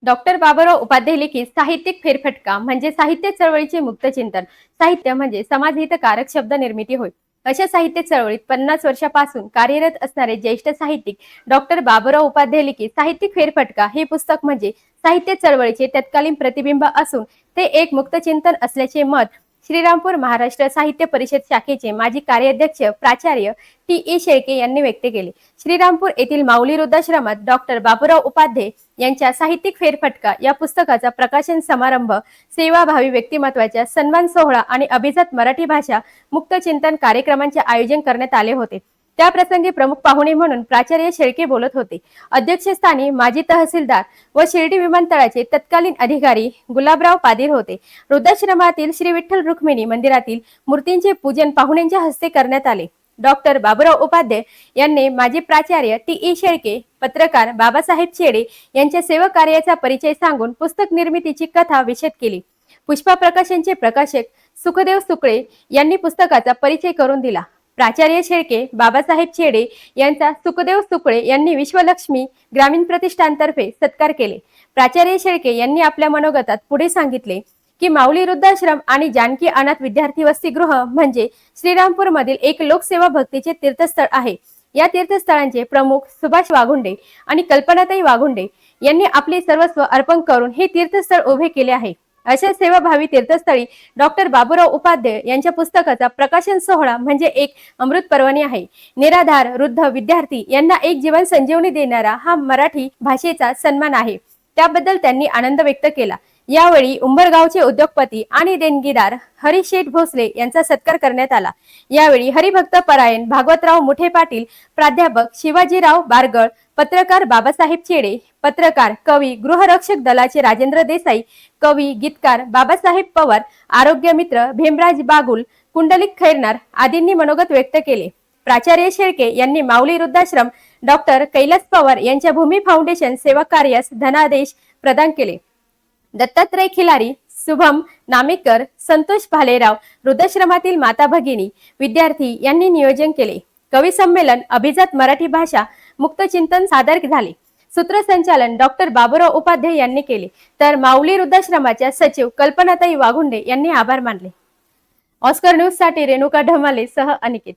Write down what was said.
Doctor Baburao Upadhyay लिखित साहित्यिक फेरफटका म्हणजे साहित्य चळवळीचे मुक्तचिंतन. साहित्य म्हणजे समाजहितकारक शब्द निर्मिती होय. अशा साहित्य चळवळीत 50 वर्षापासून कार्यरत असणारे ज्येष्ठ साहित्यिक डॉक्टर बाबुराव उपाध्याय लिखित साहित्यिक फेरफटका हे पुस्तक म्हणजे साहित्य चळवळीचे तत्कालीन प्रतिबिंब असून ते एक मुक्तचिंतन असल्याचे मत श्रीरामपूर महाराष्ट्र साहित्य परिषद शाखेचे माजी कार्याध्यक्ष प्राचार्य टी.ई. शेळके यांनी व्यक्त केले. श्रीरामपूर येथील माऊली वृद्धाश्रमात डॉक्टर बाबुराव उपाध्याय यांच्या साहित्यिक फेरफटका या पुस्तकाचा प्रकाशन समारंभ, सेवाभावी व्यक्तिमत्वाच्या सन्मान सोहळा आणि अभिजात मराठी भाषा मुक्तचिंतन कार्यक्रमांचे आयोजन करण्यात आले होते. त्या प्रसंगी प्रमुख पाहुणे म्हणून प्राचार्य शेळके बोलत होते. अध्यक्षस्थानी माजी तहसीलदार व शिर्डी विमानतळाचे तत्कालीन अधिकारी गुलाबराव पादीर होते. वृद्धाश्रमातील श्री विठ्ठल रुक्मिणी मंदिरातील मूर्तींचे पूजन पाहुण्यांच्या हस्ते करण्यात आले. डॉक्टर बाबुराव उपाध्याय यांनी माजी प्राचार्य टी.ई. शेळके, पत्रकार बाबासाहेब चेडे यांच्या सेवा कार्याचा परिचय सांगून पुस्तक निर्मितीची कथा विशद केली. पुष्पा प्रकाशनचे प्रकाशक सुखदेव सुकळे यांनी पुस्तकाचा परिचय करून दिला. प्राचार्य शेळके, बाबासाहेब चेडे यांचा सुखदेव सुकळे यांनी विश्वलक्ष्मी ग्रामीण प्रतिष्ठानतर्फे सत्कार केले. प्राचार्य शेळके यांनी आपल्या मनोगतात पुढे सांगितले की माऊली वृद्धाश्रम आणि जानकी अनाथ विद्यार्थी वसतिगृह म्हणजे श्रीरामपूर मधील एक लोकसेवा भक्तीचे तीर्थस्थळ आहे. या तीर्थस्थळांचे प्रमुख सुभाष वाघुंडे आणि कल्पनाताई वाघुंडे यांनी आपले सर्वस्व अर्पण करून हे तीर्थस्थळ उभे केले आहे. अशा सेवाभावी तीर्थस्थळी डॉक्टर बाबुराव उपाध्याय यांच्या पुस्तकाचा प्रकाशन सोहळा म्हणजे एक अमृत पर्वणी आहे. निराधार, वृद्ध, विद्यार्थी यांना एक जीवन संजीवनी देणारा हा मराठी भाषेचा सन्मान आहे. त्याबद्दल त्यांनी आनंद व्यक्त केला. यावेळी उंबरगावचे उद्योगपती आणि देणगीदार हरीश शेठ भोसले यांचा सत्कार करण्यात आला. यावेळी हरिभक्त परायण भागवतराव मुठे पाटील, प्राध्यापक शिवाजीराव बारगळ, पत्रकार बाबासाहेब चेडे, पत्रकार, कवी, गृहरक्षक दलाचे राजेंद्र देसाई, कवी, गीतकार बाबासाहेब पवार, आरोग्य मित्र भीमराज बागुल, कुंडलिक खैरनार आदींनी मनोगत व्यक्त केले. प्राचार्य शेळके यांनी माऊली वृद्धाश्रम, डॉक्टर कैलास पवार यांच्या भूमी फाउंडेशन सेवा कार्यास धनादेश प्रदान केले. दत्तात्रय खिलारी, शुभम नामेकर, संतोष भालेराव, वृद्धाश्रमातील माता भगिनी, विद्यार्थी यांनी नियोजन केले. कवी संमेलन, अभिजात मराठी भाषा मुक्तचिंतन सादर झाले. सूत्रसंचालन डॉक्टर बाबुराव उपाध्याय यांनी केले, तर माऊली वृद्धाश्रमाच्या सचिव कल्पनाताई वाघुंडे यांनी आभार मानले. ऑस्कर न्यूज साठी रेणुका ढमाले सह अनिकेत.